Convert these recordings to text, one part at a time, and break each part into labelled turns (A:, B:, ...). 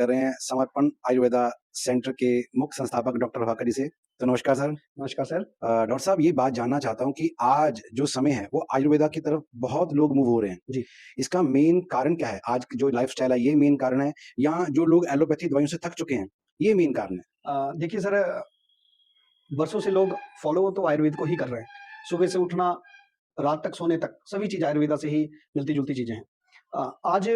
A: कर रहे हैं समर्पण आयुर्वेदा सेंटर के मुख्य संस्थापक डॉक्टर प्रभाकर जी से। तो नमस्कार सर।
B: नमस्कार सर।
A: डॉक्टर साहब ये बात जानना चाहता हूँ कि आज जो समय है वो आयुर्वेदा की तरफ बहुत लोग मूव हो रहे हैं।
B: जी।
A: इसका मेन कारण क्या है? आज की जो लाइफ़स्टाइल है ये मेन कारण है या जो लोग एलोपैथी दवाइयों से थक चुके हैं, ये मेन कारण है?
B: देखिए सर, वर्षों से लोग फ़ॉलो तो आयुर्वेद को ही कर रहे हैं। सुबह से उठना, रात तक सोने तक, सभी चीज़ आयुर्वेदा से ही मिलती-जुलती चीज़ें हैं। आज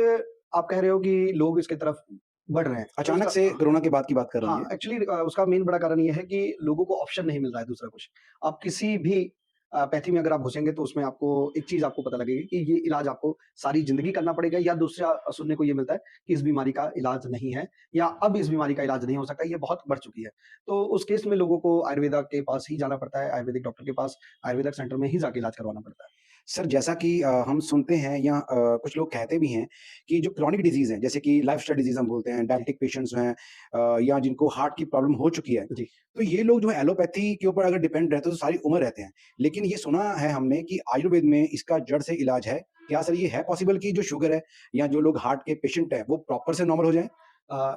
B: आप कह रहे हो कि लोग इसकी तरफ बढ़ रहे हैं, तो
A: अचानक
B: उसका
A: से कोरोना के बाद की बात कर रहा हूँ
B: हाँ,
A: ये।
B: एक्चुअली उसका मेन बड़ा कारण ये है कि लोगों को ऑप्शन नहीं मिल रहा है दूसरा कुछ। आप किसी भी पैथी में अगर आप घुसेंगे तो उसमें आपको एक चीज़ आपको पता लगेगी कि ये इलाज आपको सारी ज़िंदगी करना पड़ेगा, या दूसरा सुनने को ये मिलता है कि इस बीमारी का इलाज नहीं है, या अब इस बीमारी का इलाज नहीं हो सकता, ये बहुत बढ़ चुकी है। तो उस केस में लोगों को आयुर्वेदा के पास ही जाना पड़ता है, आयुर्वेदिक डॉक्टर के पास, आयुर्वेदिक सेंटर में ही जाके इलाज करवाना पड़ता है।
A: सर जैसा कि हम सुनते हैं या कुछ लोग कहते भी हैं कि जो क्रॉनिक डिज़ीज़ हैं, जैसे कि लाइफ़स्टाइल डिज़ीज़ हम बोलते हैं,
B: जी,
A: डायबिटिक पेशेंट्स हैं या जिनको हार्ट की प्रॉब्लम हो चुकी है,
B: जी।
A: तो ये लोग जो है एलोपैथी के ऊपर अगर डिपेंड रहते हैं तो सारी उम्र रहते हैं। लेकिन ये सुना है हमने कि आयुर्वेद में इसका जड़ से इलाज है। क्या सर ये है पॉसिबल कि जो शुगर है या जो लोग हार्ट के पेशेंट हैं, वो प्रॉपर से नॉर्मल हो जाएँ?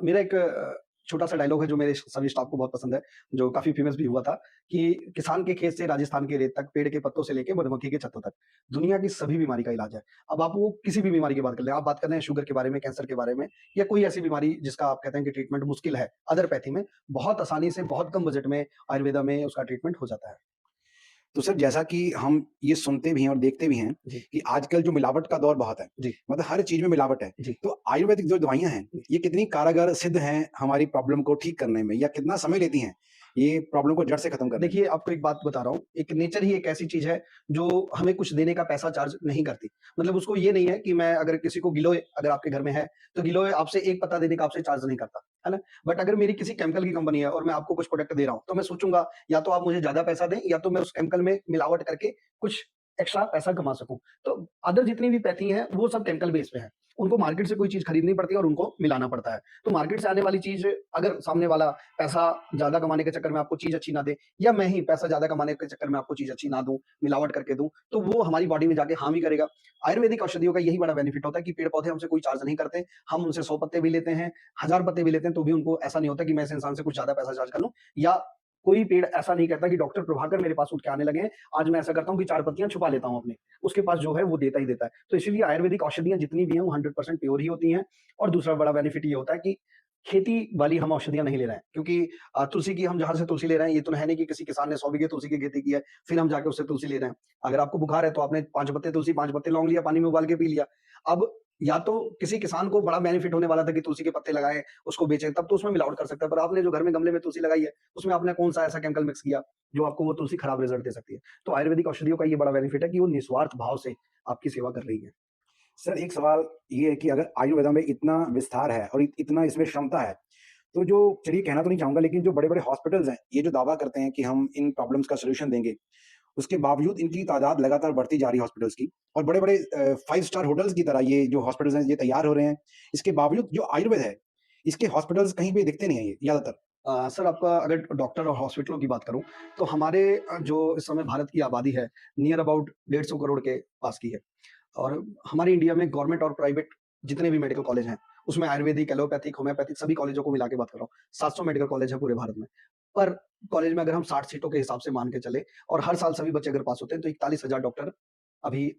B: मेरा एक छोटा-सा डायलॉग है जो मेरे सभी स्टाफ को बहुत पसंद है, जो काफ़ी फेमस भी हुआ था कि किसान के खेत से राजस्थान के रेत तक, पेड़ के पत्तों से लेके मधुमक्खी के छत्तों तक, दुनिया की सभी बीमारी का इलाज है। अब आप वो किसी भी बीमारी की बात कर लें, आप बात कर रहे हैं शुगर के बारे में, कैंसर के बारे में, या कोई ऐसी बीमारी जिसका आप कहते हैं कि ट्रीटमेंट मुश्किल है, अदरपैथी में बहुत आसानी से, बहुत कम बजट में आयुर्वेदा में उसका ट्रीटमेंट हो जाता है।
A: तो सर जैसा कि हम ये सुनते भी हैं और देखते भी हैं
B: जी,
A: कि आजकल जो मिलावट का दौर बहुत है,
B: जी,
A: मतलब हर चीज़ में मिलावट है।
B: जी।
A: तो आयुर्वेदिक जो दवाइयाँ हैं, ये कितनी कारगर सिद्ध हैं हमारी प्रॉब्लम को ठीक करने में या कितना समय लेती हैं, ये प्रॉब्लम को जड़ से खत्म करने में?
B: देखिए, आपको एक बात बता रहा हूँ, एक नेचर ही एक ऐसी चीज़ है, जो हमें कुछ देने का पैसा चार्ज नहीं करती। मतलब उसको ये नहीं है कि मैं अगर किसी को गिलोय अगर आपके घर में है, तो गिलोय आपसे 1 पत्ता देने का आपसे चार्ज नहीं करता, है ना? बट अगर मेरी किसी केमिकल की कंपनी है और मैं आपको कुछ प्रोडक्ट दे रहा हूँ, तो मैं सोचूँगा या तो आप मुझे ज़्यादा पैसा दें, या तो मैं उस केमिकल में मिलावट करके कुछ एक्स्ट्रा पैसा कमा सकूँ। तो अदर जितनी भी पैथी हैं, वो सब केमिकल बेस पे हैं। उनको मार्केट से कोई चीज़ खरीदनी पड़ती है और उनको मिलाना पड़ता है। तो मार्केट से आने वाली चीज़, अगर सामने वाला पैसा ज़्यादा कमाने के चक्कर में आपको चीज़ अच्छी ना दे, या मैं ही पैसा ज़्यादा कमाने के चक्कर में आपको चीज़ अच्छी ना दूँ, मिलावट करके दूँ, तो वो हमारी बॉडी में जाके हार्म ही करेगा। आयुर्वेदिक औषधियों का यही बड़ा बेनिफिट होता है कि पेड़-पौधे हमसे कोई चार्ज नहीं करते। हम उनसे 100 पत्ते भी लेते हैं, 1000 पत्ते भी लेते हैं, तो भी उनको ऐसा नहीं होता कि मैं इस इंसान से कुछ ज़्यादा पैसा चार्ज कर लूँ, या कोई पेड़ ऐसा नहीं कहता कि डॉक्टर प्रभाकर मेरे पास उठ के आने लगे हैं, आज मैं ऐसा करता हूँ कि 4 पत्तियाँ छुपा लेता हूँ अपनी। उसके पास जो है वो देता ही देता है। तो इसीलिए आयुर्वेदिक औषधियाँ जितनी भी हैं वो 100% प्योर ही होती हैं। और दूसरा बड़ा बेनिफिट ये होता है कि खेती वाली हम औषधियाँ नहीं ले रहे हैं, क्योंकि तुलसी की हम जहाँ से तुलसी ले रहे हैं, ये तो है नहीं कि किसी किसान ने 100 बीघे तुलसी की खेती की है, फिर हम जाके उससे तुलसी ले रहे हैं। अगर आपको बुखार है तो आपने 5 पत्ते तुलसी, 5 पत्ते लौंग लिया, पानी में उबाल के पी लिया। अब या तो किसी किसान को बड़ा बेनिफिट होने वाला था कि तुलसी के पत्ते लगाएँ, उसको बेचें, तब तो उसमें मिलावट कर सकता है। पर आपने जो घर में गमले में तुलसी लगाई है, उसमें आपने कौन-सा ऐसा केमिकल मिक्स किया, जो आपको वो तुलसी खराब रिज़ल्ट दे सकती है। तो आयुर्वेदिक औषधियों का ये बड़ा बेनिफिट है कि वो निस्वार्थ भाव से आपकी सेवा कर रही है।
A: सर एक सवाल ये है कि अगर आयुर्वेदा में इतना विस्तार है और इतना इसमें क्षमता है, तो जो चलिए कहना तो नहीं चाहूँगा लेकिन जो बड़े-बड़े हॉस्पिटल्स हैं, ये जो दावा करते हैं कि हम इन प्रॉब्लम्स का सॉल्यूशन देंगे, उसके बावजूद इनकी तादाद लगातार बढ़ती जा रही है हॉस्पिटल्स की और बड़े-बड़े 5 स्टार होटल्स की तरह ये जो हॉस्पिटल्स हैं, ये तैयार हो रहे हैं। इसके बावजूद जो आयुर्वेद है, इसके हॉस्पिटल्स कहीं पे दिखते नहीं हैं ये ज़्यादातर।
B: सर, आपका अगर डॉक्टर और हॉस्पिटलों की बात करूँ, तो हमारे जो इस समय भारत की आबादी है, नियर अबाउट 150 करोड़ के पास की है। और हमारे इंडिया में गवर्नमेंट और प्राइवेट जितने भी मेडिकल कॉलेज हैं, उसमें आयुर्वेदिक, एलोपैथिक, होम्योपैथिक सभी कॉलेजों को मिला के बात कर रहा हूँ। 700 मेडिकल कॉलेज है पूरे भारत में। पर कॉलेज में अगर हम 60 सीटों के हिसाब से मान के चलें, और हर साल सभी बच्चे अगर पास होते हैं, तो 41,000 डॉक्टर अभी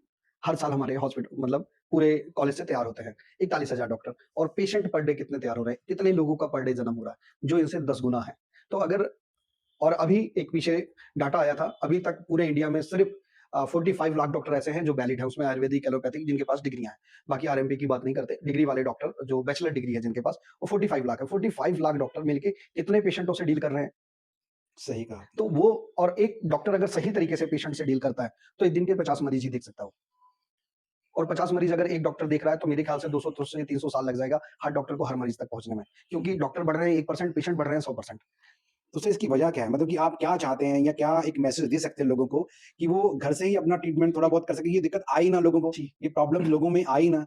B: हर साल हमारे हॉस्पिटल मतलब पूरे कॉलेज से तैयार होते हैं। 41,000 डॉक्टर, और पेशेंट पर डे कितने तैयार हो रहे हैं, कितने लोगों का पर डे जन्म हो रहा है, जो इनसे 10 गुना है। तो अगर और अभी एक पीछे डाटा आया था, अभी तक पूरे इंडिया में सिर्फ 45 लाख डॉक्टर ऐसे हैं जो वैलिड हैं, उसमें आयुर्वेदिक, एलोपैथिक जिनके पास डिग्रियाँ हैं। बाकी आरएमपी की बात नहीं करते, डिग्री वाले डॉक्टर जो बैचलर डिग्री है जिनके पास, वो 45 लाख है। 45 लाख डॉक्टर मिलके कितने पेशेंटों से डील कर रहे हैं?
A: सही कहा आपने।
B: तो वो, और एक डॉक्टर अगर सही तरीके से पेशेंट से डील करता है, तो एक दिन के 50 मरीज ही देख सकता है वो। और 50 मरीज अगर एक डॉक्टर देख रहा है, तो मेरे ख्याल से 200 तो से 300 साल लग जाएगा हर डॉक्टर को हर मरीज तक पहुँचने में। क्योंकि डॉक्टर बढ़ रहे हैं 1%, पेशेंट बढ़ रहे हैं 100%।
A: तो सर इसकी वजह क्या है? मतलब कि आप क्या चाहते हैं या क्या एक मैसेज दे सकते हैं लोगों को कि वो घर से ही अपना ट्रीटमेंट थोड़ा बहुत कर सकें, ये दिक्कत आए ही ना लोगों को,
B: जी।
A: ये प्रॉब्लम लोगों में आए ही ना?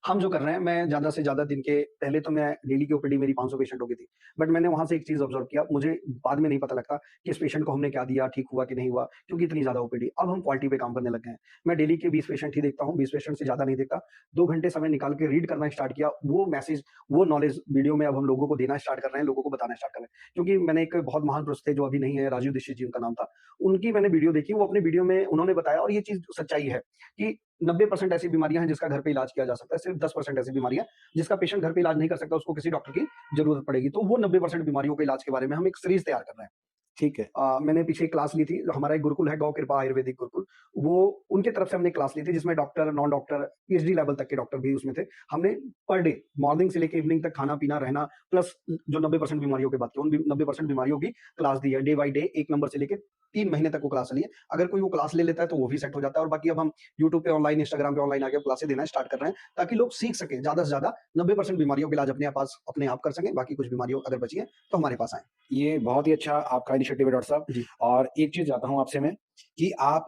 B: हम जो कर रहे हैं, मैं ज़्यादा से ज़्यादा दिन के पहले तो मैं डेली की ओपीडी मेरी 500 पेशेंट हो गई थी। बट मैंने वहाँ से एक चीज़ ऑब्ज़र्व किया, मुझे बाद में नहीं पता लगता कि इस पेशेंट को हमने क्या दिया, ठीक हुआ कि नहीं हुआ, क्योंकि इतनी ज़्यादा ओपीडी। अब हम क्वालिटी पे काम करने लग गए हैं। मैं डेली के 20 पेशेंट ही देखता हूँ, 20 पेशेंट से ज़्यादा नहीं देखता। 2 घंटे समय निकाल के रीड करना स्टार्ट किया, वो मैसेज, वो नॉलेज वीडियो में अब हम लोगों को देना स्टार्ट कर रहे हैं, लोगों को बताना स्टार्ट कर रहे हैं। क्योंकि मैंने एक बहुत महान पुरुष थे जो अभी नहीं है, राजीव दीक्षित जी उनका नाम था। उनकी मैंने वीडियो देखी, वो अपनी वीडियो में उन्होंने बताया और ये चीज़ सच्चाई है कि 90% ऐसी बीमारियाँ हैं जिसका घर पे इलाज किया जा सकता है, सिर्फ़ 10% ऐसी बीमारियाँ जिसका पेशेंट घर पे इलाज नहीं कर सकता, उसको किसी डॉक्टर की ज़रूरत पड़ेगी। तो वो 90% बीमारियों के इलाज के बारे में हम एक सीरीज़ तैयार कर रहे हैं।
A: ठीक है।
B: मैंने पीछे एक क्लास ली थी, हमारा एक गुरुकुल है गौ कृपा आयुर्वेदिक गुरुकुल, वो उनकी तरफ से हमने क्लास ली थी जिसमें doctor, non doctor, PhD level तक के डॉक्टर भी उसमें थे। हमने पर डे मॉर्निंग से लेके इवनिंग तक खाना-पीना, रहना प्लस जो 90% बीमारियों की बात की, उन बी 90% बीमारियों की क्लास दी है, डे बाय डे 1 नंबर से लेके 3 महीने तक वो क्लास चली है। अगर कोई वो क्लास ले लेता है तो वो भी सेट हो जाता है और बाकी अब हम यूट्यूब पे ऑनलाइन, इंस्टाग्राम पे ऑनलाइन आके क्लासेस देना स्टार्ट कर रहे हैं ताकि लोग सीख सकें ज़्यादा से ज़्यादा 90% बीमारियों का इलाज अपने आप कर सकें, बाकी कुछ बीमारियों अगर बची हैं तो हमारे पास आएँ।
A: ये बहुत ही अच्छा आपका इनिशिएटिव है डॉक्टर साहब।
B: जी।
A: और एक चीज़ चाहता हूँ आपसे मैं कि आप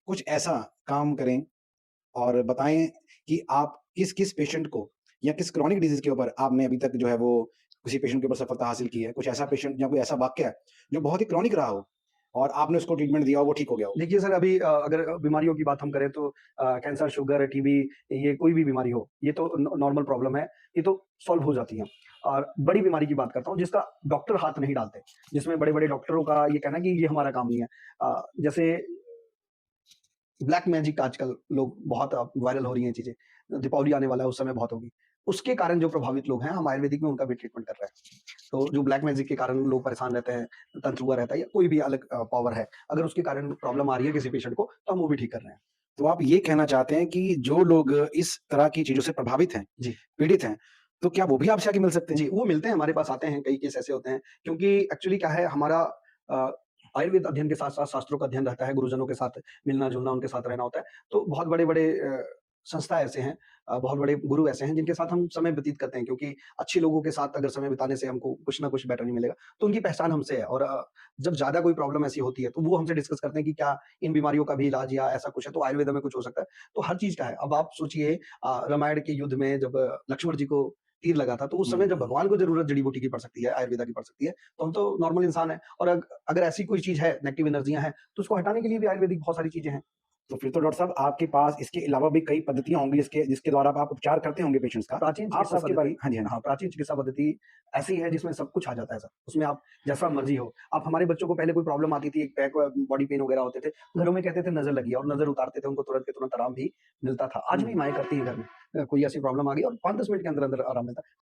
A: कुछ ऐसा काम करें और बताएँ कि आप किस-किस पेशेंट को या किस क्रॉनिक डिज़ीज़ के ऊपर आपने अभी तक जो है वो किसी पेशेंट के ऊपर सफलता हासिल की है? कुछ ऐसा पेशेंट या कोई ऐसा वाक़या है जो बहुत ही क्रॉनिक रहा हो और आपने उसको ट्रीटमेंट दिया हो, वो ठीक हो गया हो?
B: देखिए सर, अभी अगर बीमारियों की बात हम करें तो कैंसर, शुगर, टीबी, ये कोई भी बीमारी हो, ये तो नॉर्मल प्रॉब्लम है, ये तो सॉल्व हो जाती हैं। और बड़ी बीमारी की बात करता हूँ जिसका डॉक्टर हाथ नहीं डालते, जिसमें बड़े-बड़े डॉक्टरों का ये कहना है कि ये हमारा काम नहीं है। जैसे ब्लैक मैजिक आजकल लोग बहुत वायरल हो रही हैं चीज़ें, दीपावली आने वाला है, उस समय बहुत होगी। उसके कारण जो प्रभावित लोग हैं, हम आयुर्वेदिक में उनका भी ट्रीटमेंट कर रहे हैं। तो जो ब्लैक मैजिक के कारण लोग परेशान रहते हैं, तंत्र हुआ रहता है या कोई भी अलग पावर है, अगर उसके कारण प्रॉब्लम आ रही है किसी पेशेंट को, तो हम वो भी ठीक कर रहे हैं।
A: तो आप ये कहना चाहते हैं कि जो लोग इस तरह की चीज़ों से प्रभावित हैं,
B: जी।
A: पीड़ित हैं, तो क्या वो भी आपसे आके मिल सकते हैं?
B: जी, वो मिलते हैं, हमारे पास आते हैं, कई केस ऐसे होते हैं क्योंकि एक्चुअली क्या है हमारा अ, आयुर्वेद अध्ययन के साथ-साथ शास्त्रों का अध्ययन रहता है, गुरुजनों के साथ मिलना-जुलना, उनके साथ रहना होता है। तो बहुत बड़े-बड़े संस्था ऐसे हैं, बहुत बड़े गुरु ऐसे हैं जिनके साथ हम समय व्यतीत करते हैं क्योंकि अच्छे लोगों के साथ अगर समय बिताने से हमको कुछ ना कुछ बेटर ही मिलेगा। तो उनकी पहचान हमसे है और जब ज़्यादा कोई प्रॉब्लम ऐसी होती है, तो वो हमसे डिस्कस करते हैं कि क्या इन बीमारियों का भी इलाज या ऐसा कुछ है, तो आयुर्वेद में कुछ हो सकता है। तो हर चीज़ का है। अब आप सोचिए रामायण के युद्ध में जब लक्ष्मण जी को तीर लगा था, तो उस समय जब
A: हुँ।
B: भगवान को ज़रूरत जड़ी-बूटी की पड़ सकती है, आयुर्वेदा की पड़ सकती है, तो हम तो नॉर्मल इंसान हैं और अगर ऐसी कोई चीज़ है, नेगेटिव एनर्जियाँ हैं, तो उसको हटाने के लिए भी आयुर्वेदिक बहुत सारी चीज़ें हैं।
A: तो फिर तो डॉक्टर साहब आपके पास इसके अलावा भी कई पद्धतियाँ होंगी जिसके जिसके द्वारा आप उपचार करते होंगे पेशेंट्स का।
B: प्राचीन
A: आप
B: चिकित्सा
A: उसके बारे
B: पद्धति,
A: में हाँ जी, हाँ जी।
B: हाँ, प्राचीन चिकित्सा पद्धति ऐसी है जिसमें सब कुछ आ जाता है सर। उसमें आप जैसा मर्ज़ी हो। आप हमारे बच्चों को पहले कोई प्रॉब्लम आती थी, एक बैक बॉडी पेन वगैरह होते थे, घरों में कहते थे नज़र लगी है और नज़र उतारते थे, उनको तुरंत के तुरंत आराम भी मिलता था। आज भी
A: हुँ।
B: माएँ करती हैं घर में। कोई ऐसी प्रॉब्लम आ गई और 5-10 मिनट के अंदर-अंदर आराम मिलता है।